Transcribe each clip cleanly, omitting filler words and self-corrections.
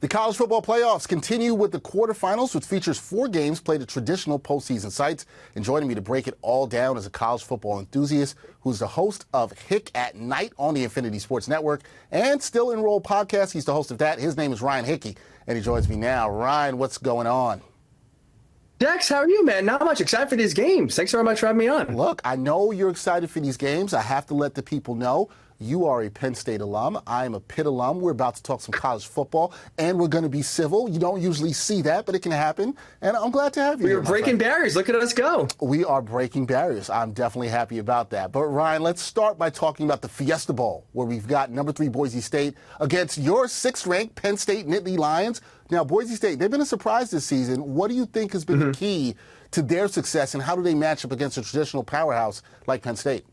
The college football playoffs continue with the quarterfinals, which features 4 games played at traditional postseason sites. And joining me to break it all down is a college football enthusiast who's the host of Hick At Nite on the Infinity Sports Network and Still Enrolled podcast. He's the host of that. His name is Ryan Hickey, and he joins me now. Ryan, what's going on? Dex, how are you, man? Not much. Excited for these games. Thanks very much for having me on. Look, I know you're excited for these games. I have to let the people know. You are a Penn State alum. I'm a Pitt alum. We're about to talk some college football, and we're going to be civil. You don't usually see that, but it can happen, and I'm glad to have you. We are breaking barriers. Look at us go. We are breaking barriers. I'm definitely happy about that. But, Ryan, let's start by talking about the Fiesta Bowl, where we've got number 3 Boise State against your 6th-ranked Penn State Nittany Lions. Now, Boise State, they've been a surprise this season. What do you think has been the key to their success, and how do they match up against a traditional powerhouse like Penn State?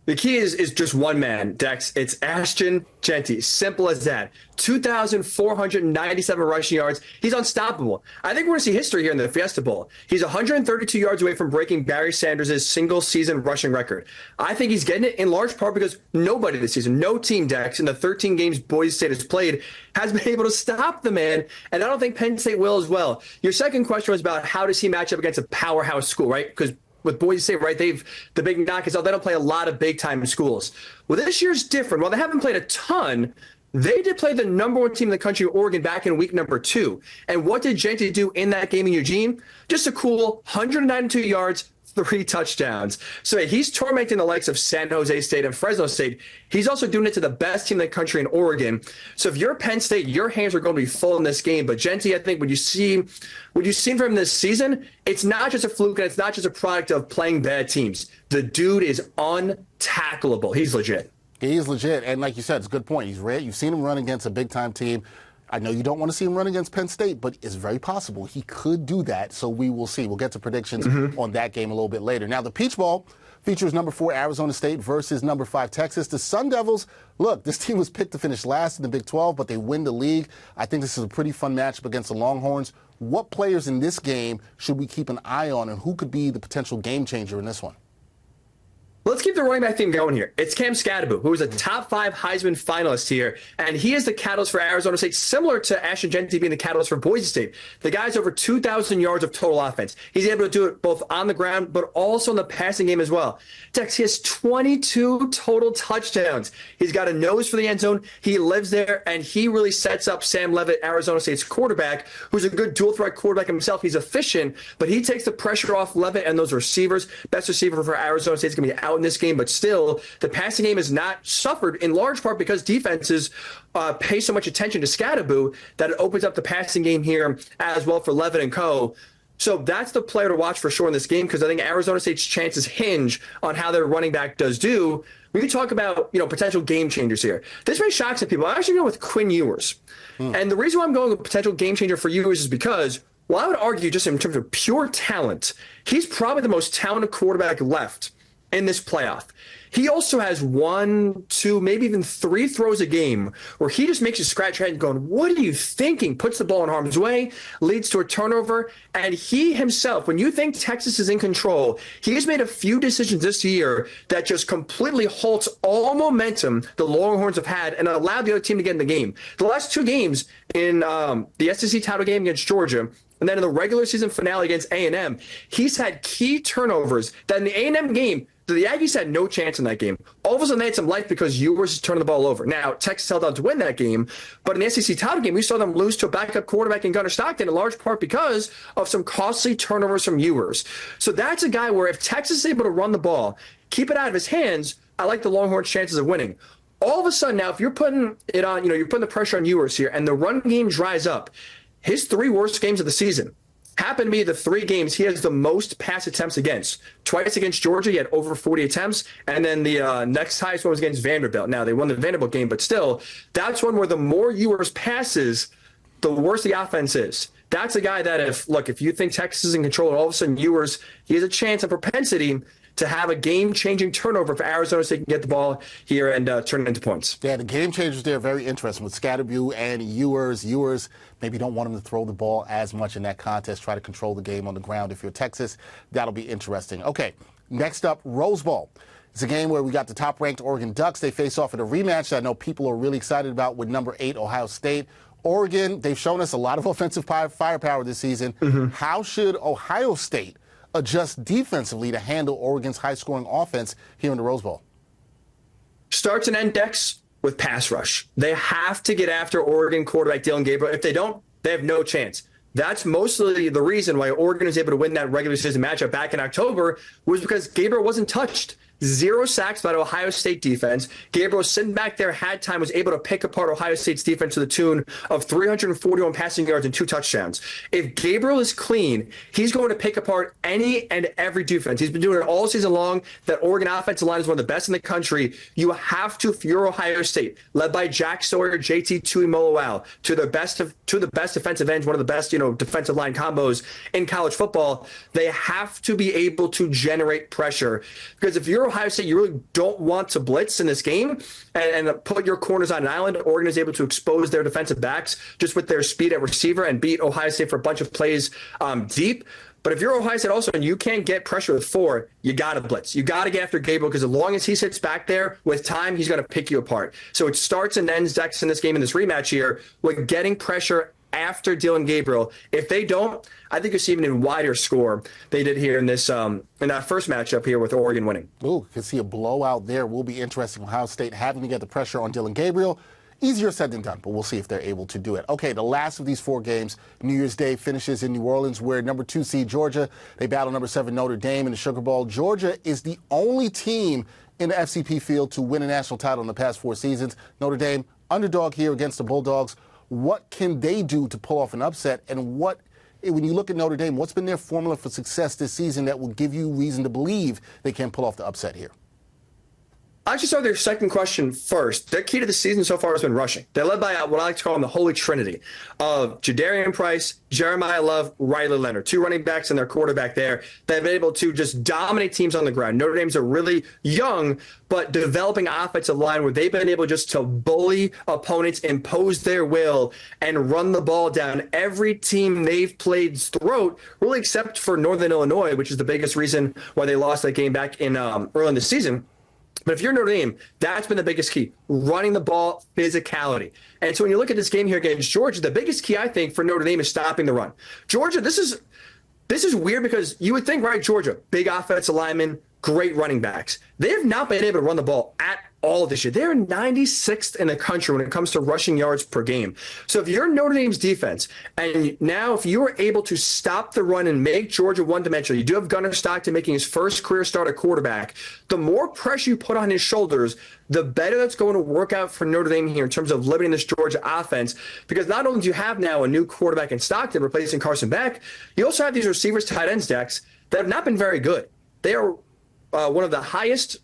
The key is just one man, Dex. It's Ashton Jeanty. Simple as that. 2,497 rushing yards. He's unstoppable. I think we're going to see history here in the Fiesta Bowl. He's 132 yards away from breaking Barry Sanders' single-season rushing record. I think he's getting it in large part because nobody this season, no team, Dex, in the 13 games Boise State has played, has been able to stop the man, and I don't think Penn State will as well. Your second question was about how does he match up against a powerhouse school, right? Because with Boise State, right, the big knock is they don't play a lot of big-time schools. Well, this year's different. While they haven't played a ton, they did play the number 1 team in the country, Oregon, back in week number 2. And what did Jeanty do in that game in Eugene? Just a cool 192 yards, 3 touchdowns. So he's tormenting the likes of San Jose State and Fresno State. He's also doing it to the best team in the country in Oregon. So if you're Penn State, your hands are going to be full in this game. But Jeanty, I think, what you've seen from him this season, it's not just a fluke and it's not just a product of playing bad teams. The dude is untackleable. He's legit. He is legit. And like you said, it's a good point. He's rare. You've seen him run against a big-time team. I know you don't want to see him run against Penn State, but it's very possible he could do that, so we will see. We'll get to predictions on that game a little bit later. Now, the Peach Bowl features number 4 Arizona State versus number 5 Texas. The Sun Devils, look, this team was picked to finish last in the Big 12, but they win the league. I think this is a pretty fun matchup against the Longhorns. What players in this game should we keep an eye on, and who could be the potential game changer in this one? Let's keep the running back theme going here. It's Cam Skattebo, who is a top 5 Heisman finalist here, and he is the catalyst for Arizona State, similar to Ashton Jeanty being the catalyst for Boise State. The guy's over 2,000 yards of total offense. He's able to do it both on the ground, but also in the passing game as well. Dex, he has 22 total touchdowns. He's got a nose for the end zone. He lives there, and he really sets up Sam Leavitt, Arizona State's quarterback, who's a good dual-threat quarterback himself. He's efficient, but he takes the pressure off Leavitt and those receivers. Best receiver for Arizona State is going to be out in this game, but still the passing game has not suffered in large part because defenses pay so much attention to Skattebo that it opens up the passing game here as well for Leavitt and co. So that's the player to watch for sure in this game because I think Arizona State's chances hinge on how their running back does do. We can talk about, potential game changers here. This may shock some people. I'm actually going with Quinn Ewers. And the reason why I'm going with potential game changer for Ewers is because, well, I would argue just in terms of pure talent, he's probably the most talented quarterback left in this playoff. He also has 1, 2, maybe even 3 throws a game where he just makes you scratch your head going, what are you thinking? Puts the ball in harm's way, leads to a turnover. And he himself, when you think Texas is in control, he has made a few decisions this year that just completely halts all momentum the Longhorns have had and allowed the other team to get in the game. The last 2 games in the SEC title game against Georgia, and then in the regular season finale against A&M, he's had key turnovers that in the A&M game, the Aggies had no chance in that game. All of a sudden, they had some life because Ewers is turning the ball over. Now, Texas held on to win that game, but in the SEC title game, we saw them lose to a backup quarterback in Gunnar Stockton, in large part because of some costly turnovers from Ewers. So that's a guy where if Texas is able to run the ball, keep it out of his hands, I like the Longhorns' chances of winning. All of a sudden, now, if you're putting it on, you're putting the pressure on Ewers here, and the run game dries up, his 3 worst games of the season happen to be the 3 games he has the most pass attempts against. Twice against Georgia, he had over 40 attempts, and then the next highest one was against Vanderbilt. Now, they won the Vanderbilt game, but still, that's one where the more Ewers passes, the worse the offense is. That's a guy that if you think Texas is in control, and all of a sudden Ewers, he has a chance and propensity to have a game-changing turnover for Arizona so they can get the ball here and turn it into points. Yeah, the game changers there are very interesting with Skattebo and Ewers. Ewers, maybe don't want him to throw the ball as much in that contest. Try to control the game on the ground. If you're Texas, that'll be interesting. Okay, next up, Rose Bowl. It's a game where we got the top-ranked Oregon Ducks. They face off in a rematch that I know people are really excited about with number 8 Ohio State. Oregon, they've shown us a lot of offensive firepower this season. How should Ohio State adjust defensively to handle Oregon's high-scoring offense here in the Rose Bowl? Starts and end Dex with pass rush. They have to get after Oregon quarterback Dillon Gabriel. If they don't, they have no chance. That's mostly the reason why Oregon was able to win that regular season matchup back in October, was because Gabriel wasn't touched. 0 sacks by the Ohio State defense. Gabriel sitting back there, had time, was able to pick apart Ohio State's defense to the tune of 341 passing yards and 2 touchdowns. If Gabriel is clean, he's going to pick apart any and every defense. He's been doing it all season long. That Oregon offensive line is one of the best in the country. You have to, if you're Ohio State, led by Jack Sawyer, JT Tuimoloau, to the best defensive ends, one of the best, defensive line combos in college football. They have to be able to generate pressure, because if you're Ohio State, you really don't want to blitz in this game and put your corners on an island. Oregon is able to expose their defensive backs just with their speed at receiver and beat Ohio State for a bunch of plays deep. But if you're Ohio State also and you can't get pressure with 4, you got to blitz. You got to get after Gabriel, because as long as he sits back there with time, he's going to pick you apart. So it starts and ends Dex in this game, in this rematch here, with getting pressure after Dillon Gabriel. If they don't, I think you'll see even a wider score they did here in this in that first matchup here with Oregon winning. Ooh, could see a blowout there. Will be interesting. Ohio State having to get the pressure on Dillon Gabriel. Easier said than done, but we'll see if they're able to do it. Okay, the last of these 4 games, New Year's Day, finishes in New Orleans, where number 2 seed Georgia, they battle number 7 Notre Dame in the Sugar Bowl. Georgia is the only team in the FCP field to win a national title in the past 4 seasons. Notre Dame, underdog here against the Bulldogs. What can they do to pull off an upset? And when you look at Notre Dame, what's been their formula for success this season that will give you reason to believe they can pull off the upset here? I actually start with your second question first. Their key to the season so far has been rushing. They're led by what I like to call them the Holy Trinity of Jadarian Price, Jeremiah Love, Riley Leonard, 2 running backs and their quarterback there. They've been able to just dominate teams on the ground. Notre Dame's a really young but developing offensive line where they've been able just to bully opponents, impose their will, and run the ball down every team they've played's throat, really except for Northern Illinois, which is the biggest reason why they lost that game back in early in the season. But if you're Notre Dame, that's been the biggest key, running the ball, physicality. And so when you look at this game here against Georgia, the biggest key, I think, for Notre Dame is stopping the run. Georgia, this is weird, because you would think, right, Georgia, big offensive linemen, great running backs. They have not been able to run the ball at all this year. They're 96th in the country when it comes to rushing yards per game. So if you're Notre Dame's defense, and now if you are able to stop the run and make Georgia one-dimensional, you do have Gunnar Stockton making his first career start at quarterback, the more pressure you put on his shoulders, the better that's going to work out for Notre Dame here in terms of limiting this Georgia offense. Because not only do you have now a new quarterback in Stockton replacing Carson Beck, you also have these receivers, tight ends, Dex, that have not been very good. They are one of the highest.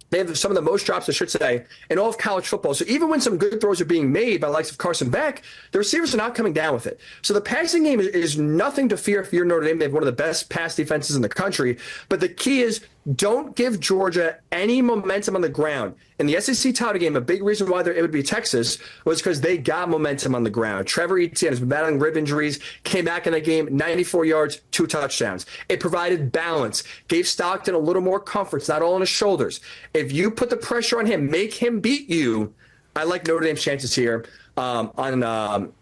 They have some of the most drops, I should say, in all of college football. So even when some good throws are being made by the likes of Carson Beck, the receivers are not coming down with it. So the passing game is nothing to fear if you're Notre Dame. They have one of the best pass defenses in the country. But the key is, don't give Georgia any momentum on the ground. In the SEC title game, a big reason why it would be Texas was because they got momentum on the ground. Trevor Etienne has been battling rib injuries, came back in the game, 94 yards, 2 touchdowns. It provided balance, gave Stockton a little more comfort. It's not all on his shoulders. If you put the pressure on him, make him beat you, I like Notre Dame's chances here on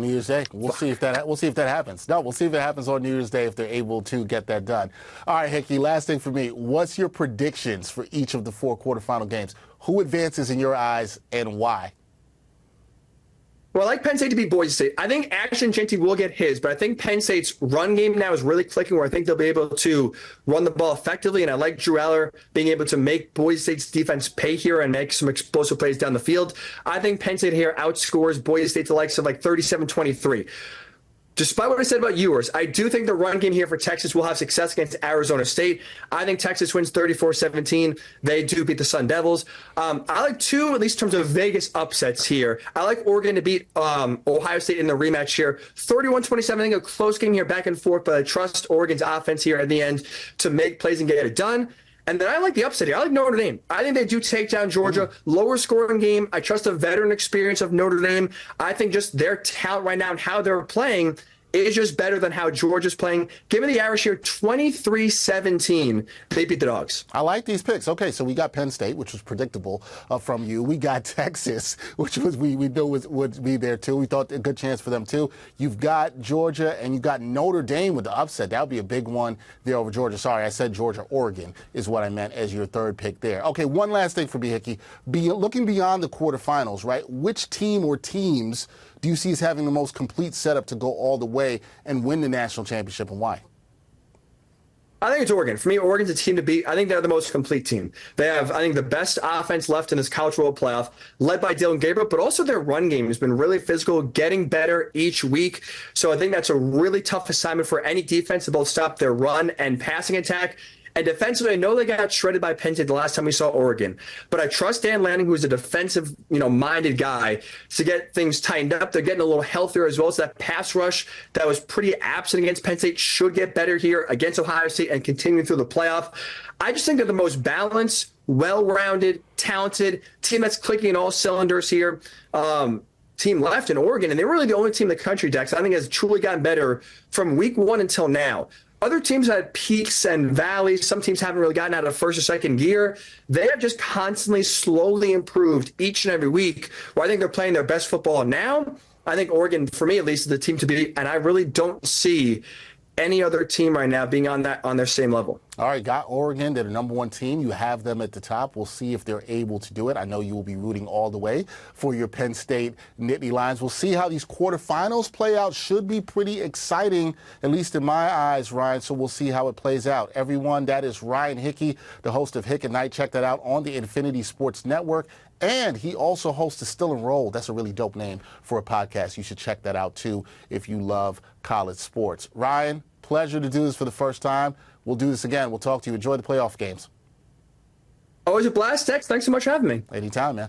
New Year's Day. We'll see if that happens. No, we'll see if it happens on New Year's Day if they're able to get that done. All right, Hickey, last thing for me. What's your predictions for each of the 4 quarterfinal games? Who advances in your eyes and why? Well, I like Penn State to beat Boise State. I think Ashton Jeanty will get his, but I think Penn State's run game now is really clicking, where I think they'll be able to run the ball effectively, and I like Drew Aller being able to make Boise State's defense pay here and make some explosive plays down the field. I think Penn State here outscores Boise State to the likes of like 37-23. Despite what I said about yours, I do think the run game here for Texas will have success against Arizona State. I think Texas wins 34-17. They do beat the Sun Devils. I like 2, at least in terms of Vegas upsets here. I like Oregon to beat Ohio State in the rematch here. 31-27, I think a close game here, back and forth, but I trust Oregon's offense here at the end to make plays and get it done. And then I like the upset here. I like Notre Dame. I think they do take down Georgia. Lower scoring game. I trust the veteran experience of Notre Dame. I think just their talent right now and how they're playing is just better than how Georgia's playing. Give me the Irish here, 23-17. They beat the Dogs. I like these picks. Okay, so we got Penn State, which was predictable from you. We got Texas, which was we knew would be there too. We thought a good chance for them too. You've got Georgia, and you got Notre Dame with the upset. That would be a big one there over Georgia. Sorry, I said Georgia. Oregon is what I meant as your third pick there. Okay, one last thing for me, Hickey. Looking beyond the quarterfinals, right? Which team or teams do you see as having the most complete setup to go all the way and win the national championship, and why? I think it's Oregon. For me, Oregon's a team to beat. I think they're the most complete team. They have, I think, the best offense left in this College World Playoff, led by Dylan Gabriel, but also their run game has been really physical, getting better each week. So I think that's a really tough assignment for any defense to both stop their run and passing attack. And defensively, I know they got shredded by Penn State the last time we saw Oregon, but I trust Dan Lanning, who's a defensive, minded guy, to get things tightened up. They're getting a little healthier as well. So that pass rush that was pretty absent against Penn State should get better here against Ohio State and continue through the playoff. I just think they're the most balanced, well-rounded, talented team that's clicking in all cylinders here. Team left in Oregon, and they're really the only team in the country, Dex, I think has truly gotten better from week one until now. Other teams had peaks and valleys. Some teams haven't really gotten out of first or second gear. They have just constantly, slowly improved each and every week, where I think they're playing their best football now. I think Oregon, for me at least, is the team to beat, and I really don't see any other team right now being on their same level. All right, got Oregon. They're the number one team. You have them at the top. We'll see if they're able to do it. I know you will be rooting all the way for your Penn State Nittany Lions. We'll see how these quarterfinals play out. Should be pretty exciting, at least in my eyes, Ryan. So we'll see how it plays out. Everyone, that is Ryan Hickey, the host of Hick At Nite. Check that out on the Infinity Sports Network. And he also hosts a Still Enrolled. That's a really dope name for a podcast. You should check that out, too, if you love college sports. Ryan, pleasure to do this for the first time. We'll do this again. We'll talk to you. Enjoy the playoff games. Always a blast, Dex. Thanks so much for having me. Anytime, man.